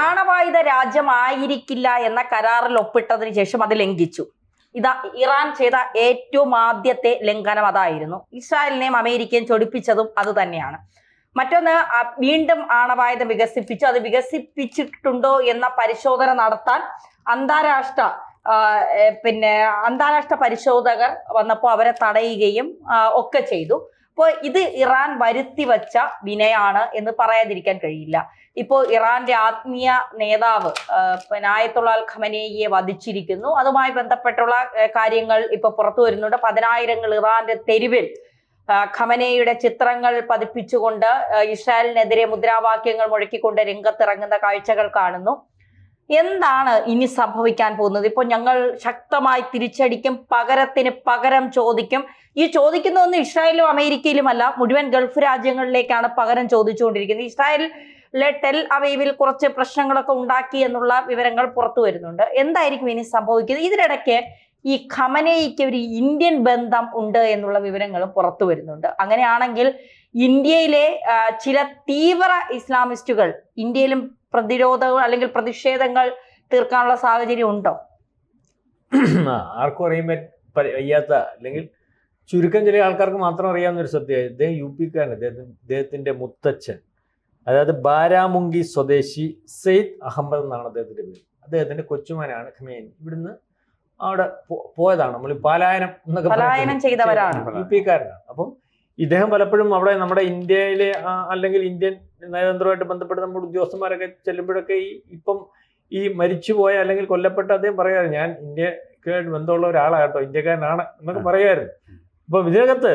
ആണവായുധ രാജ്യമായിരിക്കില്ല എന്ന കരാറിൽ ഒപ്പിട്ടതിന് ശേഷം അത് ലംഘിച്ചു. ഇറാൻ ചെയ്ത ഏറ്റവും ആദ്യത്തെ ലംഘനം അതായിരുന്നു. ഇസ്രായേലിനെയും അമേരിക്കയും ചൊടിപ്പിച്ചതും അത് തന്നെയാണ്. മറ്റൊന്ന്, വീണ്ടും ആണവായുധം വികസിപ്പിച്ചു. അത് വികസിപ്പിച്ചിട്ടുണ്ടോ എന്ന പരിശോധന നടത്താൻ അന്താരാഷ്ട്ര പരിശോധകർ വന്നപ്പോൾ അവരെ തടയുകയും ഒക്കെ ചെയ്തു. അപ്പോൾ ഇത് ഇറാൻ വരുത്തി വച്ച വിനയാണ് എന്ന് പറയാതിരിക്കാൻ കഴിയില്ല. ഇപ്പോൾ ഇറാന്റെ ആത്മീയ നേതാവ് ആയത്തുള്ള ഖമനേയിയെ വധിച്ചിരിക്കുന്നു. അതുമായി ബന്ധപ്പെട്ടുള്ള കാര്യങ്ങൾ ഇപ്പൊ പുറത്തു വരുന്നുണ്ട്. 10,000 ഇറാന്റെ തെരുവിൽ ഖമനേയിയുടെ ചിത്രങ്ങൾ പതിപ്പിച്ചുകൊണ്ട് ഇസ്രായേലിനെതിരെ മുദ്രാവാക്യങ്ങൾ മുഴക്കിക്കൊണ്ട് രംഗത്തിറങ്ങുന്ന കാഴ്ചകൾ കാണുന്നു. എന്താണ് ഇനി സംഭവിക്കാൻ പോകുന്നത്? ഇപ്പോൾ ഞങ്ങൾ ശക്തമായി തിരിച്ചടിക്കും, പകരത്തിന് പകരം ചോദിക്കും. ഈ ചോദിക്കുന്നതൊന്നും ഇസ്രായേലും അമേരിക്കയിലുമല്ല, മുഴുവൻ ഗൾഫ് രാജ്യങ്ങളിലേക്കാണ് പകരം ചോദിച്ചുകൊണ്ടിരിക്കുന്നത്. ഇസ്രായേലിലെ ടെൽ അവീവിൽ കുറച്ച് പ്രശ്നങ്ങളൊക്കെ ഉണ്ടാക്കി എന്നുള്ള വിവരങ്ങൾ പുറത്തു വരുന്നുണ്ട്. എന്തായിരിക്കും ഇനി സംഭവിക്കുന്നത്? ഇതിനിടയ്ക്ക് ഈ ഖമനേയിക്ക് ഒരു ഇന്ത്യൻ ബന്ധം ഉണ്ട് എന്നുള്ള വിവരങ്ങളും പുറത്തു വരുന്നുണ്ട്. അങ്ങനെയാണെങ്കിൽ ഇന്ത്യയിലെ ചില തീവ്ര ഇസ്ലാമിസ്റ്റുകൾ ഇന്ത്യയിലും പ്രതിരോധങ്ങൾ അല്ലെങ്കിൽ പ്രതിഷേധങ്ങൾ തീർക്കാനുള്ള സാഹചര്യം ഉണ്ടോ? ആർക്കും അറിയാൻ വയ്യാത്ത, അല്ലെങ്കിൽ ചുരുക്കം ചില ആൾക്കാർക്ക് മാത്രം അറിയാവുന്ന ഒരു സത്യമായി, ഇദ്ദേഹം UP-കാരൻ. അദ്ദേഹത്തിന്റെ മുത്തച്ഛൻ, അതായത് ബാരാമുങ്കി സ്വദേശി സെയ്ദ് അഹമ്മദ് എന്നാണ് അദ്ദേഹത്തിന്റെ പേര്. അദ്ദേഹത്തിന്റെ കൊച്ചുമോനാണ് ഖമേനി. ഇവിടുന്ന് അവിടെ പോയതാണ്. നമ്മൾ പലായനം എന്നൊക്കെ ചെയ്തവരാണ്, UP-കാരനാണ്. അപ്പം ഇദ്ദേഹം പലപ്പോഴും അവിടെ നമ്മുടെ ഇന്ത്യയിലെ അല്ലെങ്കിൽ ഇന്ത്യൻ നയതന്ത്രവുമായിട്ട് ബന്ധപ്പെട്ട് നമ്മുടെ ഉദ്യോഗസ്ഥന്മാരൊക്കെ ചെല്ലുമ്പോഴൊക്കെ ഇപ്പം ഈ മരിച്ചുപോയ അല്ലെങ്കിൽ കൊല്ലപ്പെട്ട അദ്ദേഹം പറയാറ്, ഞാൻ ഇന്ത്യക്കായിട്ട് ബന്ധമുള്ള ഒരാളാട്ടോ, ഇന്ത്യക്കാരനാണ് എന്നൊക്കെ പറയായിരുന്നു. അപ്പം ഇതിനകത്ത്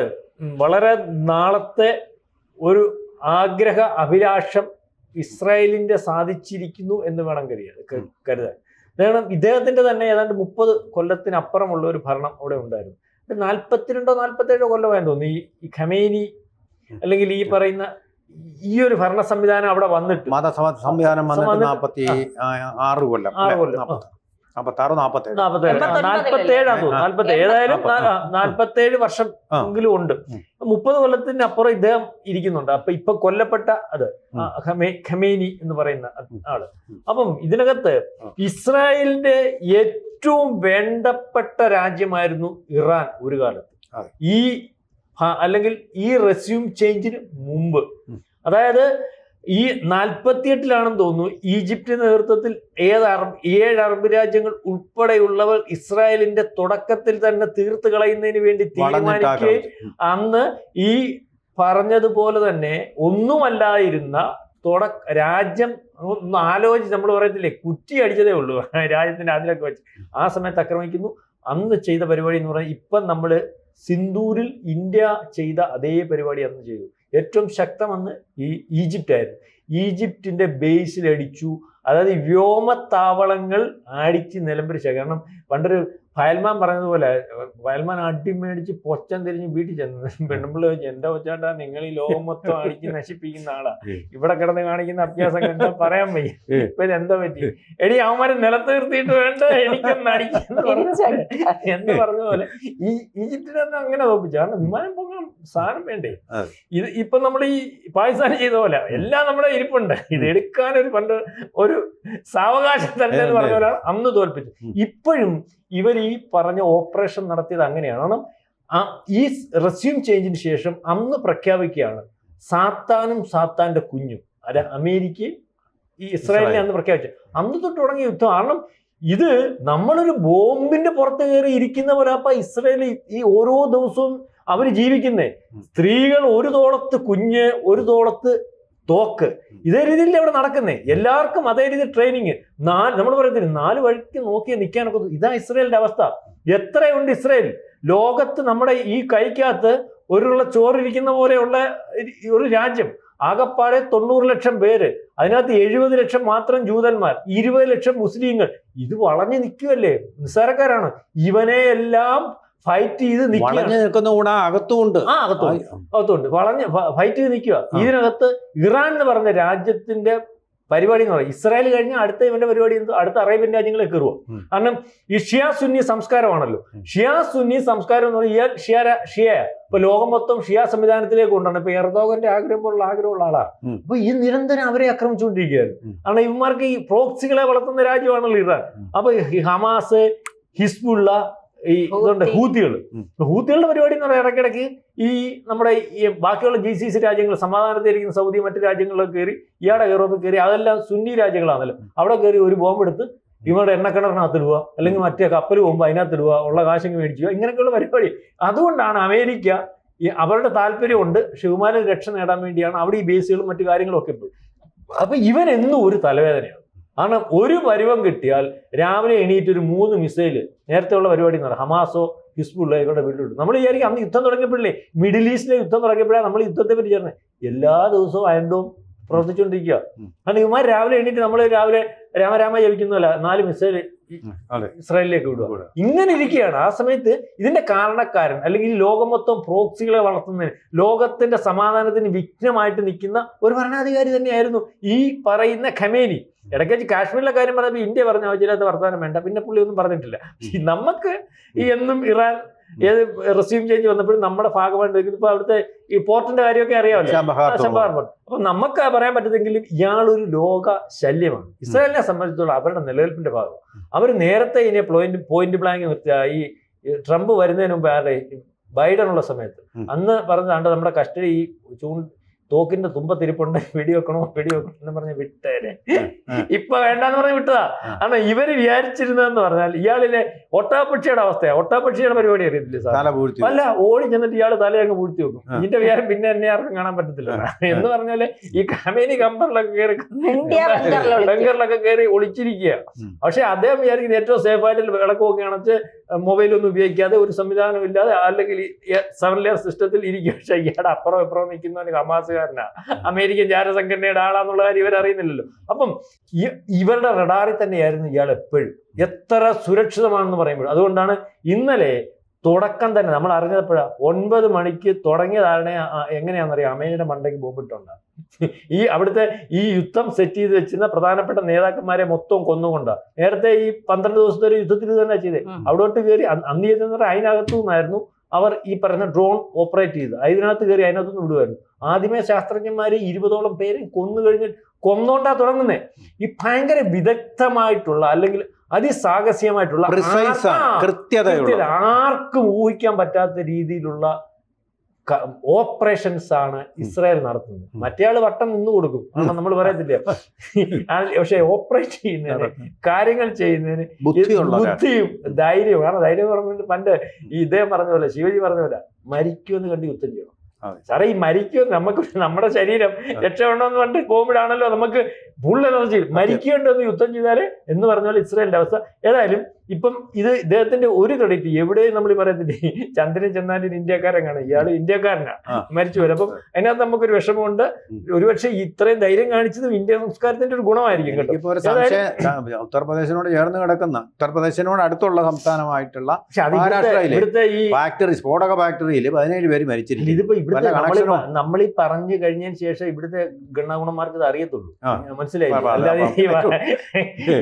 വളരെ നാളത്തെ ഒരു ആഗ്രഹ അഭിലാഷം ഇസ്രായേലിന്റെ സാധിച്ചിരിക്കുന്നു എന്ന് വേണം കരുതാൻ. കാരണം ഇദ്ദേഹത്തിന്റെ തന്നെ ഏതാണ്ട് 30 കൊല്ലത്തിനപ്പുറമുള്ള ഒരു ഭരണം അവിടെ ഉണ്ടായിരുന്നു. 42-47 കൊല്ലമായെന്ന് തോന്നുന്നു ഈ ഖമേനി അല്ലെങ്കിൽ ഈ പറയുന്ന ഈ ഒരു ഭരണ സംവിധാനം അവിടെ വന്നിട്ട്. മത സംവിധാനം വന്നിട്ട് 46 കൊല്ലം, 47 ഏതായാലും 47 വർഷം എങ്കിലും ഉണ്ട്. 30 കൊല്ലത്തിന് അപ്പുറം ഇദ്ദേഹം ഇരിക്കുന്നുണ്ട്. അപ്പൊ ഇപ്പൊ കൊല്ലപ്പെട്ട ഖമേനി എന്ന് പറയുന്ന ആള്. അപ്പം ഇതിനകത്ത് ഇസ്രായേലിന്റെ ഏറ്റവും വേണ്ടപ്പെട്ട രാജ്യമായിരുന്നു ഇറാൻ ഒരു കാലത്ത്. അല്ലെങ്കിൽ ഈ റെസ്യൂം ചേഞ്ചിന് മുമ്പ്, അതായത് ഈ 48-ലാണെന്ന് തോന്നുന്നു, ഈജിപ്തിന്റെ നേതൃത്വത്തിൽ 7 അറബ് രാജ്യങ്ങൾ ഉൾപ്പെടെയുള്ളവർ ഇസ്രായേലിന്റെ തുടക്കത്തിൽ തന്നെ തീർത്ത് കളയുന്നതിന് വേണ്ടി തീരുമാനിക്കുകയും അന്ന് ഈ പറഞ്ഞതുപോലെ തന്നെ ഒന്നുമല്ലായിരുന്ന രാജ്യം ഒന്ന് ആലോചിച്ച്, നമ്മൾ പറയത്തില്ലേ, കുറ്റി അടിച്ചതേ ഉള്ളൂ രാജ്യത്തിന്റെ അതിലൊക്കെ വെച്ച് ആ സമയത്ത് ആക്രമിക്കുന്നു. അന്ന് ചെയ്ത പരിപാടി എന്ന് പറഞ്ഞാൽ ഇപ്പം നമ്മൾ സിന്ദൂരിൽ ഇന്ത്യ ചെയ്ത അതേ പരിപാടി അന്ന് ചെയ്തു. ഏറ്റവും ശക്തമെന്ന് ഈജിപ്റ്റ് ആയിരുന്നു. ഈജിപ്തിന്റെ ബേസിലടിച്ചു. അതായത് വ്യോമത്താവളങ്ങൾ അടിച്ച് നിലംപരിച്ച. കാരണം പണ്ടൊരു ഫയൽമാൻ പറഞ്ഞതുപോലെ, ഫയൽമാൻ അടിമേടിച്ച് പൊച്ചം തിരിഞ്ഞ് വീട്ടിൽ ചെന്നു. പെണ്ണുമ്പിള്ള ചോദിച്ചു, എന്റെ കൊച്ചാട്ടാ, നിങ്ങൾ ഈ ലോകം മൊത്തം അടിച്ച് നശിപ്പിക്കുന്ന ആളാ, ഇവിടെ കിടന്ന് കാണിക്കുന്ന അഭ്യാസം കണ്ടാൽ പറയാൻ വയ്യ. ഇപ്പൊ ഇത് എന്താ പറ്റി? എടി അവന്മാരെ നിലത്ത് നിർത്തിയിട്ട് വേണ്ട എനിക്കൊന്ന് അടിക്കുന്നു എന്ന് പറഞ്ഞ പോലെ ഈ ഈജിപ്തിനൊന്നും അങ്ങനെ തോപ്പിച്ചു. കാരണം വിമാനം പൊങ്ങാൻ സാധനം വേണ്ടേ? ഇത് ഇപ്പൊ നമ്മൾ ഈ പാകിസ്ഥാൻ ചെയ്ത പോലെ എല്ലാം നമ്മുടെ ഇരിപ്പുണ്ട്. ഇത് എടുക്കാൻ പണ്ട് ഒരു സാവകാശം തന്നെ എന്ന് പറഞ്ഞ പോലെയാണ് അന്ന് തോൽപ്പിച്ചു. ഇപ്പോഴും ഇവർ ഈ പറഞ്ഞ ഓപ്പറേഷൻ നടത്തിയത് അങ്ങനെയാണ്. കാരണം ഈ റെസ്യൂം ചേഞ്ചിന് ശേഷം അന്ന് പ്രഖ്യാപിക്കുകയാണ് സാത്താനും സാത്താന്റെ കുഞ്ഞും, അല്ല അമേരിക്കയും ഈ ഇസ്രായേലിനെ അന്ന് പ്രഖ്യാപിച്ചു. അന്ന് തൊട്ട് തുടങ്ങിയ യുദ്ധം. കാരണം ഇത് നമ്മളൊരു ബോംബിന്റെ പുറത്ത് കയറി ഇരിക്കുന്ന പോലെ. അപ്പൊ ഇസ്രായേൽ ഈ ഓരോ ദിവസവും അവർ ജീവിക്കുന്നേ, സ്ത്രീകൾ ഒരു തോളത്ത് കുഞ്ഞ്, ഒരു തോളത്ത് തോക്ക്, ഇതേ രീതിയിൽ അവിടെ നടക്കുന്നേ. എല്ലാവർക്കും അതേ രീതിയിൽ ട്രെയിനിങ്. നമ്മൾ പറയത്തില്ല 4 വഴിക്ക് നോക്കി നിൽക്കാനൊക്കെ. ഇതാ ഇസ്രായേലിന്റെ അവസ്ഥ. എത്രയുണ്ട് ഇസ്രായേൽ ലോകത്ത്? നമ്മുടെ ഈ കൈക്കകത്ത് ഒരുള്ള ചോറിരിക്കുന്ന പോലെയുള്ള ഒരു രാജ്യം. ആകപ്പാടെ 90 ലക്ഷം പേര്, അതിനകത്ത് 70 ലക്ഷം മാത്രം ജൂതന്മാർ, 20 ലക്ഷം മുസ്ലിങ്ങൾ. ഇത് വളഞ്ഞു നിൽക്കുമല്ലേ? നിസ്സാരക്കാരാണ്. ഇവനെ എല്ലാം ഫൈറ്റ് ചെയ്ത് നിൽക്കുന്ന കൂടെ അകത്തുമുണ്ട്. അകത്തുണ്ട് വളഞ്ഞ് ഫൈറ്റ് ചെയ്ത് നിൽക്കുക. ഇതിനകത്ത് ഇറാൻ എന്ന് പറഞ്ഞ രാജ്യത്തിന്റെ പരിപാടി എന്ന് പറയുന്നത്. ഇസ്രായേൽ കഴിഞ്ഞാൽ അടുത്ത ഇവന്റെ പരിപാടി എന്തോ അടുത്ത അറേബ്യൻ രാജ്യങ്ങളെ കയറുമോ? കാരണം ഈ ഷിയാ സുന്നി സംസ്കാരമാണല്ലോ. ഷിയാ സുന്നി സംസ്കാരം എന്ന് പറഞ്ഞാൽ ഷിയ ഇപ്പൊ ലോകം മൊത്തം ഷിയാ സംവിധാനത്തിലേക്ക് കൊണ്ടാണ്. ഇപ്പൊ എർദോഗന്റെ ആഗ്രഹമുള്ള ആളാണ്. അപ്പൊ ഈ നിരന്തരം അവരെ ആക്രമിച്ചുകൊണ്ടിരിക്കുകയായിരുന്നു. കാരണം ഇവന്മാർക്ക് ഈ പ്രോക്സികളെ വളർത്തുന്ന രാജ്യമാണല്ലോ ഇറാൻ. അപ്പൊ ഹമാസ്, ഹിസ്ബുള്ള, ഈ ഇതുണ്ട് ഹൂത്തികളുടെ പരിപാടി എന്ന് പറയാൻ ഇടയ്ക്കിടയ്ക്ക് ഈ നമ്മുടെ ഈ ബാക്കിയുള്ള GCC രാജ്യങ്ങൾ സമാധാനത്തിലിരിക്കുന്ന സൗദി മറ്റു രാജ്യങ്ങളിലൊക്കെ കയറി ഇയാളുടെ യൂറോപ്പിൽ കയറി, അതെല്ലാം സുന്നി രാജ്യങ്ങളാണല്ലോ. അവിടെ കയറി ഒരു ബോംബ് എടുത്ത് ഇവരുടെ എണ്ണക്കിണറിനകത്തിടുക, അല്ലെങ്കിൽ മറ്റേ കപ്പൽ പോകുമ്പോൾ അതിനകത്തിടുക, ഉള്ള കാശങ്ങ് മേടിക്കുക, ഇങ്ങനെയൊക്കെയുള്ള പരിപാടി. അതുകൊണ്ടാണ് അമേരിക്ക അവരുടെ താല്പര്യമുണ്ട് ശിവമാലിൽ രക്ഷ നേടാൻ വേണ്ടിയാണ് അവിടെ ഈ ബേസുകളും മറ്റു കാര്യങ്ങളും ഒക്കെ പോയി. അപ്പൊ ഇവൻ എന്നും ഒരു തലവേദനയാണ്. കാരണം ഒരു പരുവം കിട്ടിയാൽ രാവിലെ എണീറ്റ് ഒരു 3 മിസൈല് നേരത്തെ ഉള്ള പരിപാടി എന്ന് പറയാം ഹമാസോ ഹിസ്ബുള്ള ഇവരുടെ വീട്ടിലുണ്ട്. നമ്മൾ വിചാരിക്കും അന്ന് യുദ്ധം തുടങ്ങിയപ്പോഴേ, മിഡിൽ ഈസ്റ്റിലെ യുദ്ധം തുടങ്ങിയപ്പോഴാണ് നമ്മൾ യുദ്ധത്തെ പറ്റി ചേർന്നത്. എല്ലാ ദിവസവും അയണ്ടവും പ്രവർത്തിച്ചുകൊണ്ടിരിക്കുക. കാരണം ഇവന്മാർ രാവിലെ എണീറ്റ് നമ്മൾ രാവിലെ രാമരാമ ജപിക്കുന്നതല്ല 4 മിസൈല് ഇസ്രായേലിലേക്ക് വിടുക. ഇങ്ങനെ ഇരിക്കുകയാണ്. ആ സമയത്ത് ഇതിന്റെ കാരണക്കാരൻ അല്ലെങ്കിൽ ലോകം മൊത്തം പ്രോക്സികളെ വളർത്തുന്നതിന്, ലോകത്തിന്റെ സമാധാനത്തിന് വിഘ്നമായിട്ട് നിൽക്കുന്ന ഒരു ഭരണാധികാരി തന്നെയായിരുന്നു ഈ പറയുന്ന ഖമേനി. ഇടയ്ക്ക് വെച്ച് കാശ്മീരിലെ കാര്യം പറഞ്ഞപ്പോൾ ഇന്ത്യ പറഞ്ഞ ആവശ്യമില്ലാത്ത വർത്തമാനം വേണ്ട, പിന്നെ പുള്ളി ഒന്നും പറഞ്ഞിട്ടില്ല. നമുക്ക് ഈ എന്നും ഇറാൻ ഏത് റെസ്യൂം ചേഞ്ച് വന്നപ്പോഴും നമ്മുടെ ഭാഗമായിട്ട് ഇപ്പൊ അവിടുത്തെ ഈ പോർട്ടിന്റെ കാര്യമൊക്കെ അറിയാമല്ലോ. അപ്പൊ നമുക്ക് പറയാൻ പറ്റത്തെങ്കിലും ഇയാളൊരു ലോക ശല്യമാണ്. ഇസ്രായേലിനെ സംബന്ധിച്ചിടത്തോളം അവരുടെ നിലനിൽപ്പിന്റെ ഭാഗം. അവർ നേരത്തെ ഇതിനെ പോയിന്റ് ബ്ലാങ്ക് നിർത്തിയ ഈ ട്രംപ് വരുന്നതിന് മുമ്പ് ബൈഡനുള്ള സമയത്ത് അന്ന് പറഞ്ഞാണ്ട് നമ്മുടെ കസ്റ്റഡി ഈ തോക്കിന്റെ തുമ്പത്തിരിപ്പുണ്ട്, വെടിവെക്കണോ എന്ന് പറഞ്ഞ് വിട്ടേരെ. ഇപ്പൊ വേണ്ടാന്ന് പറഞ്ഞ് വിട്ടതാ. കാരണം ഇവര് വിചാരിച്ചിരുന്നതെന്ന് പറഞ്ഞാൽ ഇയാളിലെ ഒട്ടാപ്പക്ഷിയുടെ അവസ്ഥയാണ്. ഒട്ടാപ്പക്ഷിയുടെ പരിപാടി അറിയത്തില്ല സാർ. അല്ല, ഓടി ചെന്നിട്ട് ഇയാള് തലയങ്ങ് പൂഴ്ത്തി വെക്കും. ഇതിന്റെ വിചാരം പിന്നെ എന്നെ ആർക്കും കാണാൻ പറ്റത്തില്ല എന്ന് പറഞ്ഞാല് ഈ ഖമേനി കമ്പറിലൊക്കെ കയറി ബംഗറിലൊക്കെ കയറി ഒളിച്ചിരിക്കുക. പക്ഷെ അദ്ദേഹം വിചാരിക്കുന്നത് ഏറ്റവും സേഫായിട്ട് വിളക്കൊക്കെ അണച്ച് മൊബൈലൊന്നും ഉപയോഗിക്കാതെ ഒരു സംവിധാനം ഇല്ലാതെ അല്ലെങ്കിൽ 7 ലെയർ സിസ്റ്റത്തിൽ ഇരിക്കും. പക്ഷെ ഇയാളുടെ അപ്പുറം ഇപ്പുറം നിൽക്കുന്നവന് ഹമാസുകാരനാ, അമേരിക്കൻ ചാരസംഘടനയുടെ ആളാന്നുള്ള കാര്യം ഇവരറിയുന്നില്ലല്ലോ. അപ്പം ഇവരുടെ റഡാറിൽ തന്നെയായിരുന്നു ഇയാൾ എപ്പോഴും. എത്ര സുരക്ഷിതമാണെന്ന് പറയുമ്പോൾ അതുകൊണ്ടാണ് ഇന്നലെ തുടക്കം തന്നെ നമ്മൾ അറിഞ്ഞപ്പോഴാണ് 9 മണിക്ക് തുടങ്ങിയ ധാരണ എങ്ങനെയാണെന്നറിയാം. അമേരിക്കയുടെ മണ്ടയ്ക്ക് ബോംബിട്ടുണ്ടാകും. ഈ അവിടുത്തെ ഈ യുദ്ധം സെറ്റ് ചെയ്ത് വെച്ചിരുന്ന പ്രധാനപ്പെട്ട നേതാക്കന്മാരെ മൊത്തം കൊന്നുകൊണ്ടാണ്. നേരത്തെ ഈ 12 ദിവസത്തെ ഒരു യുദ്ധത്തിൽ തന്നെ ചെയ്തേ. അവിടോട്ട് കയറി അന്ന് ചെയ്തെന്ന് പറഞ്ഞാൽ അതിനകത്തു നിന്നായിരുന്നു അവർ ഈ പറയുന്ന ഡ്രോൺ ഓപ്പറേറ്റ് ചെയ്ത് അതിനകത്ത് കയറി അതിനകത്തുനിന്ന് വിടുമായിരുന്നു. ആദ്യമേ ശാസ്ത്രജ്ഞന്മാര് 20ഓളം പേര് കൊന്നുകൊണ്ടാ തുടങ്ങുന്നേ. ഈ ഭയങ്കര വിദഗ്ധമായിട്ടുള്ള അല്ലെങ്കിൽ അതിസാഹസികമായിട്ടുള്ള ആർക്കും ഊഹിക്കാൻ പറ്റാത്ത രീതിയിലുള്ള ഓപ്പറേഷൻസ് ആണ് ഇസ്രായേൽ നടത്തുന്നത്. മറ്റേയാള് വട്ടം നിന്ന് കൊടുക്കും, നമ്മൾ പറയത്തില്ല. പക്ഷെ ഓപ്പറേറ്റ് ചെയ്യുന്നതിന്, കാര്യങ്ങൾ ചെയ്യുന്നതിന് ബുദ്ധിയും ധൈര്യവും. കാരണം ധൈര്യം പറഞ്ഞിട്ട് പണ്ട് ഈ ഇദ്ദേഹം പറഞ്ഞ പോലെ, ശിവജി പറഞ്ഞ പോലെ മരിക്കുമെന്ന് കണ്ട് യുദ്ധം ചെയ്യണം. സാറേ ഈ മരിക്കും, നമുക്ക് നമ്മുടെ ശരീരം രക്ഷപ്പെടണമെന്ന് പറഞ്ഞിട്ട് കോവിഡ് ആണല്ലോ, നമുക്ക് ഫുൾ എനർജി മരിക്കേണ്ടെന്ന് യുദ്ധം ചെയ്താല് എന്ന് പറഞ്ഞ പോലെ ഇസ്രായേലിന്റെ അവസ്ഥ. ഏതായാലും ഇപ്പം ഇത് ഇദ്ദേഹത്തിന്റെ ഒരു ക്രെഡിറ്റ് എവിടെയും നമ്മൾ പറയത്തില്ലേ, ചന്ദ്രൻ ചെന്നാലും ഇന്ത്യക്കാരൻ കാണാം, ഇയാള് ഇന്ത്യക്കാരനാണ്, മരിച്ചു വരും. അപ്പം അതിനകത്ത് നമുക്കൊരു വിഷമമുണ്ട്. ഒരുപക്ഷെ ഇത്രയും ധൈര്യം കാണിച്ചതും ഇന്ത്യ സംസ്കാരത്തിന്റെ ഒരു ഗുണമായിരിക്കും കേട്ടോ. ഉത്തർപ്രദേശിനോട് ചേർന്ന് കിടക്കുന്ന, ഉത്തർപ്രദേശിനോട് അടുത്തുള്ള സംസ്ഥാനമായിട്ടുള്ള ഇവിടുത്തെ ഈ ഫാക്ടറി, സ്ഫോടക ഫാക്ടറിയിൽ 17 പേര് മരിച്ചിരിക്കും. ഇതിപ്പോ ഇവിടുത്തെ നമ്മൾ ഈ പറഞ്ഞു കഴിഞ്ഞതിന് ശേഷം ഇവിടുത്തെ ഗണഗുണന്മാർക്ക് ഇത് അറിയത്തുള്ളൂ, മനസ്സിലായില്ല. അല്ലാതെ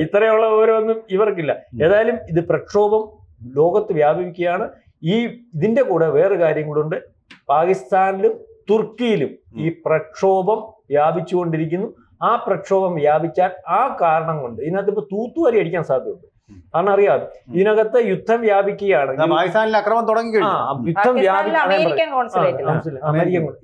ഇത്രയുള്ള ഓരോന്നും ഇവർക്കില്ല. ഏതായാലും ഇത് പ്രക്ഷോഭം ലോകത്ത് വ്യാപിക്കുകയാണ്. ഇതിന്റെ കൂടെ വേറെ കാര്യം കൂടെ ഉണ്ട്. പാകിസ്ഥാനിലും തുർക്കിയിലും ഈ പ്രക്ഷോഭം വ്യാപിച്ചുകൊണ്ടിരിക്കുന്നു. ആ പ്രക്ഷോഭം വ്യാപിച്ചാൽ ആ കാരണം കൊണ്ട് ഇതിനകത്ത് ഇപ്പൊ തൂത്തുവാരി അടിക്കാൻ സാധ്യതയുണ്ട്. കാരണം അറിയാം, ഇതിനകത്ത് യുദ്ധം വ്യാപിക്കുകയാണെങ്കിൽ പാകിസ്ഥാനിൽ അക്രമം തുടങ്ങി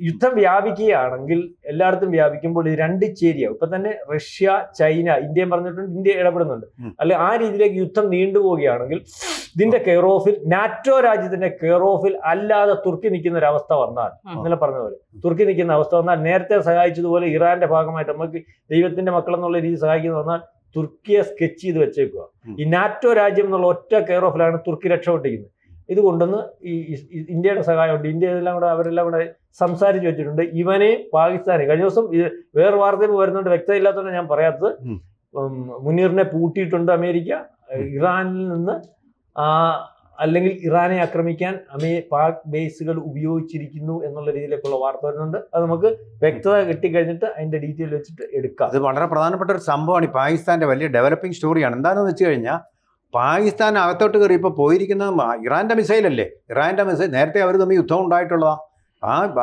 യുദ്ധം വ്യാപിക്കുകയാണെങ്കിൽ എല്ലായിടത്തും വ്യാപിക്കുമ്പോൾ ഇത് 2 ചേരിയാവും. ഇപ്പൊ തന്നെ റഷ്യ, ചൈന, ഇന്ത്യയും പറഞ്ഞിട്ടുണ്ട്, ഇന്ത്യ ഇടപെടുന്നുണ്ട്. അല്ലെ ആ രീതിയിലേക്ക് യുദ്ധം നീണ്ടുപോവുകയാണെങ്കിൽ ഇതിന്റെ കെയർ ഓഫിൽ, നാറ്റോ രാജ്യത്തിന്റെ കെയർ ഓഫിൽ അല്ലാതെ തുർക്കി നിൽക്കുന്ന ഒരു അവസ്ഥ വന്നാൽ, ഇന്നലെ പറഞ്ഞ പോലെ തുർക്കി നിൽക്കുന്ന അവസ്ഥ വന്നാൽ, നേരത്തെ സഹായിച്ചതുപോലെ ഇറാന്റെ ഭാഗമായിട്ട് നമുക്ക് ദൈവത്തിന്റെ മക്കൾ എന്നുള്ള രീതി സഹായിക്കുന്ന വന്നാൽ തുർക്കിയെ സ്കെച്ച് ചെയ്ത് വെച്ചേക്കുക. ഈ നാറ്റോ രാജ്യം എന്നുള്ള ഒറ്റ കെയർ ഓഫിലാണ് തുർക്കി രക്ഷപ്പെട്ടിരിക്കുന്നത്. ഇത് കൊണ്ടുവന്ന് ഈ ഇന്ത്യയുടെ സഹായമുണ്ട്. ഇന്ത്യ ഇതെല്ലാം കൂടെ അവരെല്ലാം കൂടെ സംസാരിച്ച് വെച്ചിട്ടുണ്ട്. ഇവനെ പാകിസ്ഥാനെ കഴിഞ്ഞ ദിവസം ഇത് വേറെ വാർത്തയിൽ വരുന്നുണ്ട്, വ്യക്തത ഇല്ലാത്തതുകൊണ്ട് ഞാൻ പറയാത്തത്. മുനീറിനെ പൂട്ടിയിട്ടുണ്ട് അമേരിക്ക. ഇറാനിൽ നിന്ന് അല്ലെങ്കിൽ ഇറാനെ ആക്രമിക്കാൻ പാക് ബേസുകൾ ഉപയോഗിച്ചിരിക്കുന്നു എന്നുള്ള രീതിയിലേക്കുള്ള വാർത്ത വരുന്നുണ്ട്. അത് നമുക്ക് വ്യക്തത കിട്ടിക്കഴിഞ്ഞിട്ട് അതിന്റെ ഡീറ്റെയിൽ വെച്ചിട്ട് എടുക്കാം. അത് വളരെ പ്രധാനപ്പെട്ട ഒരു സംഭവമാണ്. ഈ പാകിസ്ഥാന്റെ വലിയ ഡെവലപ്പിംഗ് സ്റ്റോറിയാണ്. എന്താണെന്ന് വെച്ച് കഴിഞ്ഞാൽ പാകിസ്ഥാൻ അകത്തോട്ട് കയറി ഇപ്പോൾ പോയിരിക്കുന്നത് ഇറാന്റെ മിസൈലല്ലേ. ഇറാന്റെ മിസൈൽ നേരത്തെ അവർ തമ്മിൽ യുദ്ധം ഉണ്ടായിട്ടുള്ളതാണ്.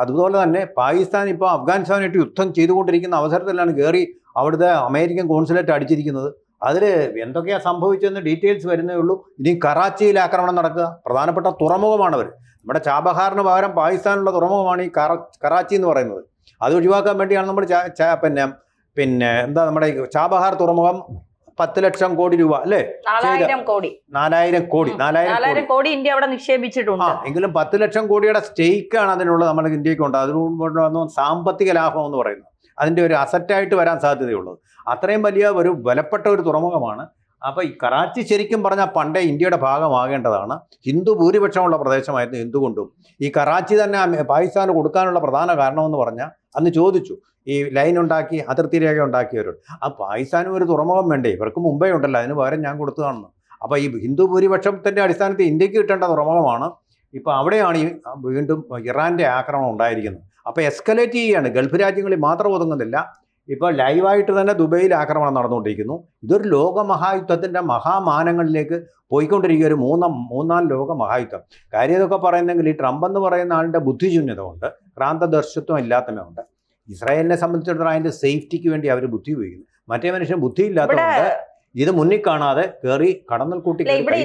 അതുപോലെ തന്നെ പാകിസ്ഥാൻ ഇപ്പോൾ അഫ്ഗാനിസ്ഥാനായിട്ട് യുദ്ധം ചെയ്തുകൊണ്ടിരിക്കുന്ന അവസരത്തിലാണ് കയറി അവിടുത്തെ അമേരിക്കൻ കോൺസുലേറ്റ് അടിച്ചിരിക്കുന്നത്. അതിൽ എന്തൊക്കെയാണ് സംഭവിച്ചതെന്ന് ഡീറ്റെയിൽസ് വരുന്നേ ഉള്ളൂ. ഇനി കറാച്ചിയിൽ ആക്രമണം നടക്കുക. പ്രധാനപ്പെട്ട തുറമുഖമാണവർ. നമ്മുടെ ചാബഹാറിന് പകരം പാകിസ്ഥാനുള്ള തുറമുഖമാണ് ഈ കറാച്ചി എന്ന് പറയുന്നത്. അത് ഒഴിവാക്കാൻ വേണ്ടിയാണ് നമ്മൾ പിന്നെ എന്താ നമ്മുടെ ചാബഹാർ തുറമുഖം 10 ലക്ഷം കോടി രൂപ അല്ലേ, 4,000 കോടി ഇന്ത്യ അവിടെ നിക്ഷേപിച്ചിട്ടുണ്ട്. എങ്കിലും 10 ലക്ഷം കോടിയുടെ സ്റ്റേക്കാണ് അതിനുള്ളത് നമ്മുടെ ഇന്ത്യക്ക് ഉണ്ട്. അതിന് സാമ്പത്തിക ലാഭം എന്ന് പറയുന്നത് അതിൻ്റെ ഒരു അസറ്റായിട്ട് വരാൻ സാധ്യതയുള്ളത്. അത്രയും വലിയ ഒരു വിലപ്പെട്ട ഒരു തുറമുഖമാണ്. അപ്പോൾ ഈ കറാച്ചി ശരിക്കും പറഞ്ഞാൽ പണ്ടേ ഇന്ത്യയുടെ ഭാഗമാകേണ്ടതാണ്. ഹിന്ദു ഭൂരിപക്ഷമുള്ള പ്രദേശമായിരുന്നു. എന്തുകൊണ്ടും ഈ കറാച്ചി തന്നെ പാകിസ്ഥാന് കൊടുക്കാനുള്ള പ്രധാന കാരണമെന്ന് പറഞ്ഞാൽ അന്ന് ചോദിച്ചു ഈ ലൈൻ ഉണ്ടാക്കി അതിർത്തി രേഖ ഉണ്ടാക്കിയവരോട്. പാകിസ്ഥാനും ഒരു തുറമുഖം വേണ്ടേ, ഇവർക്ക് മുംബൈ ഉണ്ടല്ലോ, അതിന് പകരം ഞാൻ കൊടുത്തതാണെന്ന്. അപ്പോൾ ഈ ഹിന്ദു ഭൂരിപക്ഷത്തിൻ്റെ അടിസ്ഥാനത്തിൽ ഇന്ത്യക്ക് കിട്ടേണ്ട തുറമുഖമാണ്. ഇപ്പോൾ അവിടെയാണ് ഈ വീണ്ടും ഇറാൻ്റെ ആക്രമണം ഉണ്ടായിരിക്കുന്നത്. അപ്പോൾ എസ്കലേറ്റ് ചെയ്യുകയാണ്. ഗൾഫ് രാജ്യങ്ങളിൽ മാത്രം ഒതുങ്ങുന്നില്ല. ഇപ്പോൾ ലൈവായിട്ട് തന്നെ ദുബൈയിൽ ആക്രമണം നടന്നുകൊണ്ടിരിക്കുന്നു. ഇതൊരു ലോകമഹായുദ്ധത്തിൻ്റെ മഹാമാനങ്ങളിലേക്ക് പോയിക്കൊണ്ടിരിക്കുക. ഒരു മൂന്നാം ലോക മഹായുദ്ധം. കാര്യം ഇതൊക്കെ പറയുന്നെങ്കിൽ ഈ ട്രംപ് എന്ന് പറയുന്ന ആളുടെ ബുദ്ധിശൂന്യത കൊണ്ട്, ക്രാന്തദർശിത്വം ഇല്ലാത്തതുകൊണ്ട് ഇസ്രായേലിനെ സംബന്ധിച്ചിടത്തോളം അതിൻ്റെ സേഫ്റ്റിക്ക് വേണ്ടി അവർ ബുദ്ധി ഉപയോഗിക്കുന്നു. മറ്റേ മനുഷ്യൻ ബുദ്ധി ഇല്ലാത്തതുകൊണ്ട് ഇത് മുന്നിൽ കാണാതെ കയറി കടന്നൽ കൂട്ടി. ഇവിടെ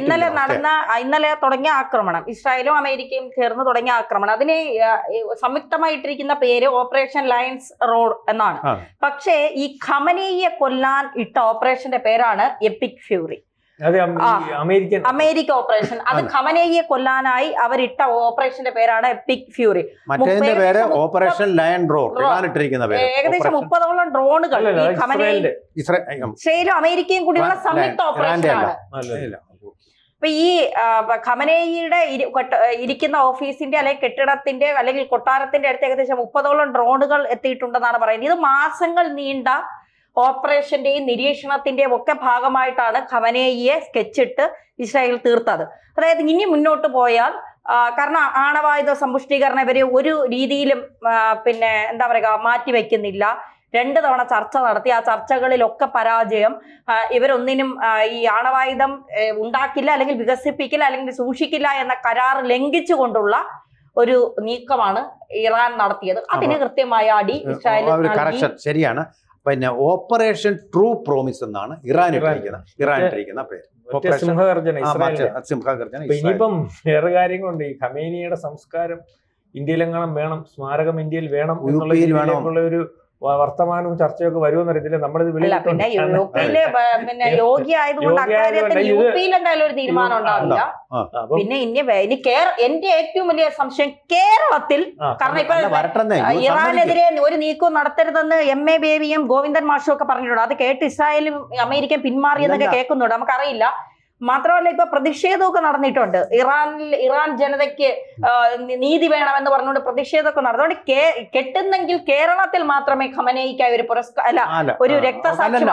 ഇന്നലെ തുടങ്ങിയ ആക്രമണം, ഇസ്രായേലും അമേരിക്കയും ചേർന്ന് തുടങ്ങിയ ആക്രമണം, അതിന് സംയുക്തമായിട്ടിരിക്കുന്ന പേര് ഓപ്പറേഷൻ ലയൺസ് റോഡ് എന്നാണ്. പക്ഷേ ഈ ഖമനേയിയെ കൊല്ലാൻ ഇട്ട ഓപ്പറേഷന്റെ പേരാണ് എപ്പിക് ഫ്യൂറി. America operation. അത് ഖമനേയിയെ കൊല്ലാനായി അവരിട്ട ഓപ്പറേഷന്റെ പേരാണ് EPIC fury. Operation lion road. ഏകദേശം 30ഓളം ഡ്രോണുകൾ ഇസ്രായേലും അമേരിക്കയും കൂടിയുള്ള സംയുക്ത ഓപ്പറേഷനാണ്. അപ്പൊ ഈ ഖമനേയിയുടെ ഇരിക്കുന്ന ഓഫീസിന്റെ അല്ലെങ്കിൽ കെട്ടിടത്തിന്റെ അല്ലെങ്കിൽ കൊട്ടാരത്തിന്റെ അടുത്ത് ഏകദേശം 30ഓളം ഡ്രോണുകൾ എത്തിയിട്ടുണ്ടെന്നാണ് പറയുന്നത്. ഇത് മാസങ്ങൾ നീണ്ട ഓപ്പറേഷന്റെയും നിരീക്ഷണത്തിന്റെയും ഒക്കെ ഭാഗമായിട്ടാണ് ഖമനേയിയെ സ്കെച്ചിട്ട് ഇസ്രായേൽ തീർത്തത്. അതായത് ഇനി മുന്നോട്ട് പോയാൽ, കാരണം ആണവായുധ സമ്പുഷ്ടീകരണം ഇവര് ഒരു രീതിയിലും എന്താ പറയുക മാറ്റിവെക്കുന്നില്ല. 2 തവണ ചർച്ച നടത്തി. ആ ചർച്ചകളിലൊക്കെ പരാജയം. ഇവരൊന്നിനും ഈ ആണവായുധം ഉണ്ടാക്കില്ല, അല്ലെങ്കിൽ വികസിപ്പിക്കില്ല, അല്ലെങ്കിൽ സൂക്ഷിക്കില്ല എന്ന കരാർ ലംഘിച്ചുകൊണ്ടുള്ള ഒരു നീക്കമാണ് ഇറാൻ നടത്തിയത്. അതിന് കൃത്യമായ അടി ഇസ്രായേൽ. ശരിയാണ്. പിന്നെ ഓപ്പറേഷൻ ട്രൂ പ്രോമിസ് എന്നാണ് ഇറാൻ ഇട്ടിരിക്കുന്ന പേര്. ഇനിയിപ്പം വേറെ കാര്യങ്ങളുണ്ട്. ഈ ഖമേനിയുടെ സംസ്കാരം ഇന്ത്യയിലെങ്ങാനും വേണം, സ്മാരകം ഇന്ത്യയിൽ വേണം എന്നുള്ള ഒരു വർത്തമാനവും ചർച്ചയൊക്കെ വരുമെന്ന് അറിയത്തില്ല. നമ്മളിത് പിന്നെ യോഗി ആയതുകൊണ്ട് അക്കാര്യത്തിൽ യുപിയിൽ എന്തായാലും ഒരു തീരുമാനം ഉണ്ടാവില്ല. പിന്നെ എന്റെ ഏറ്റവും വലിയ സംശയം കേരളത്തിൽ, കാരണം ഇപ്പൊ ഇറാനെതിരെ ഒരു നീക്കവും നടത്തരുതെന്ന് MA ബേബിയും ഗോവിന്ദൻ മാഷും ഒക്കെ പറഞ്ഞിട്ടുണ്ട്. അത് കേട്ട് ഇസ്രായേലും അമേരിക്കയും പിന്മാറിയെന്നൊക്കെ കേൾക്കുന്നുണ്ട്. നമുക്കറിയില്ല. മാത്രമല്ല ഇപ്പൊ പ്രതിഷേധമൊക്കെ നടന്നിട്ടുണ്ട്. ഇറാൻ ജനതയ്ക്ക് നീതി വേണമെന്ന് പറഞ്ഞുകൊണ്ട് പ്രതിഷേധമൊക്കെ നടന്നുകൊണ്ട് കെട്ടുന്നെങ്കിൽ കേരളത്തിൽ മാത്രമേ ഖമനേയിക്കായി ഒരു ഒരു രക്തസാക്ഷി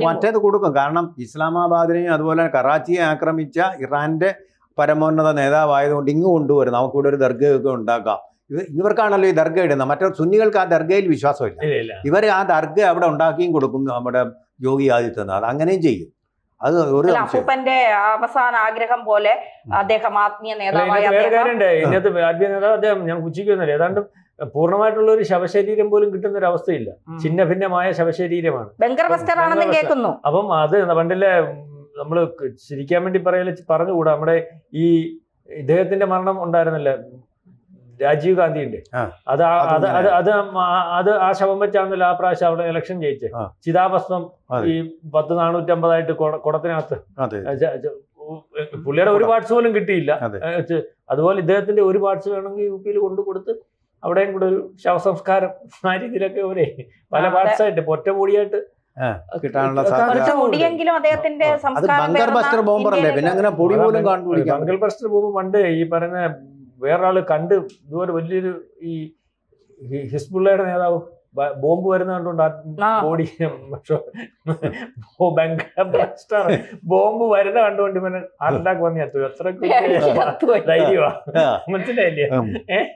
മറ്റേത് കൊടുക്കും. കാരണം ഇസ്ലാമാബാദിനെയും അതുപോലെ കറാച്ചിയെ ആക്രമിച്ച ഇറാന്റെ പരമോന്നത നേതാവായതുകൊണ്ട് ഇങ്ങ് കൊണ്ടുവരും. നമുക്കിവിടെ ഒരു ദർഗയൊക്കെ ഉണ്ടാക്കാം. ഇവർക്കാണല്ലോ ഈ ദർഗ ഇടുന്നത്. മറ്റേ സുന്നികൾക്ക് ആ ദർഗയിൽ വിശ്വാസമില്ല. ഇവർ ആ ദർഗ അവിടെ ഉണ്ടാക്കിയും കൊടുക്കും നമ്മുടെ യോഗി ആദിത്യനാഥ്. അങ്ങനെയും ചെയ്യും. അത് ഒരു അപ്പൂപ്പന്റെ അവസാന ആഗ്രഹം പോലെ അദ്ദേഹം ആത്മീയ നേതാവായ അദ്ദേഹം ഞാൻ ഉച്ചയ്ക്കൊന്നുമില്ല, ഏതാണ്ട് പൂർണ്ണമായിട്ടുള്ള ഒരു ശവശരീരം പോലും കിട്ടുന്ന ഒരു അവസ്ഥയില്ല. ഛിന്ന ഭിന്നമായ ശവശരീരമാണ്. ബങ്കർ ബസ്റ്റർ ആണെന്ന് കേൾക്കുന്നു. അപ്പം അത് പണ്ടിലെ നമ്മള് ചിരിക്കാൻ വേണ്ടി പറഞ്ഞുകൂടാ. നമ്മുടെ ഈ ഇദ്ദേഹത്തിന്റെ മരണം ഉണ്ടായിരുന്നില്ല, രാജീവ് ഗാന്ധിന്റെ. അത് ആ ശവം വെച്ചാണല്ലോ ആ പ്രാവശ്യം അവിടെ ഇലക്ഷൻ ജയിച്ചത്. ചിതാഭസ്മം ഈ 10,450 കുടത്തിനകത്ത്. പുള്ളിയുടെ ഒരു പാർട്സ് പോലും കിട്ടിയില്ല. അതുപോലെ ഇദ്ദേഹത്തിന്റെ ഒരു പാർട്സ് വേണമെങ്കിൽ UPയിൽ കൊണ്ടുകൊടുത്ത് അവിടെയും കൂടെ ഒരു ശവസംസ്കാരം ആ രീതിയിലൊക്കെ പല പാർട്സ് ആയിട്ട് ഒറ്റപൊടിയായിട്ട് കിട്ടാനുള്ള അദ്ദേഹത്തിന്റെ ബങ്കർ ബസ്റ്റർ ബോംബറല്ലേ, പിന്നെ അങ്ങനെ പൊടി പോലും കണ്ടുപിടിക്കാം. ബങ്കർ ബസ്റ്റർ ബോംബ് പണ്ട് ഈ പറയുന്ന വേറൊരാള് കണ്ട് ഇതുപോലെ വലിയൊരു ഈ ഹിസ്ബുള്ളയുടെ നേതാവ് ബോംബ് വരുന്ന കണ്ടുകൊണ്ട് ആ. ബോഡി ബോംബ് വരുന്ന കണ്ടുകൊണ്ട് ഇവന് ഹാർട്ട് അറ്റാക്ക് വന്ന് എത്തും. എത്രയൊക്കെ ധൈര്യമാ, മനസ്സിലായില്ലേ?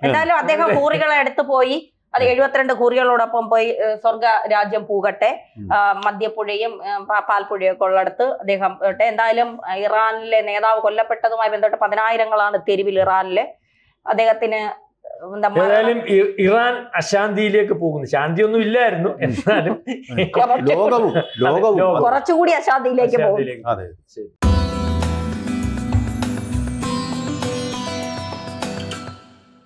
എന്തായാലും അദ്ദേഹം ഹൂറികളെ അടുത്ത് പോയി, അത് 72 ഹൂറികളോടൊപ്പം പോയി സ്വർഗ രാജ്യം പൂകട്ടെ, മദ്യപ്പുഴയും പാൽപ്പുഴയൊക്കെ ഉള്ളിടത്ത് അദ്ദേഹം എന്തായാലും ഇറാനിലെ നേതാവ് കൊല്ലപ്പെട്ടതുമായി ബന്ധപ്പെട്ട് 10,000-ങ്ങളാണ് തെരുവിൽ ഇറാനിലെ. അദ്ദേഹത്തിന് ഏതായാലും ഇറാൻ അശാന്തിയിലേക്ക് പോകുന്നു. ശാന്തിയൊന്നും ഇല്ലായിരുന്നു, എന്നാലും ലോകവും കുറച്ചുകൂടി അശാന്തിയിലേക്ക് പോകും. അശാന്തിയിലേക്ക്. അതെ. ശരി.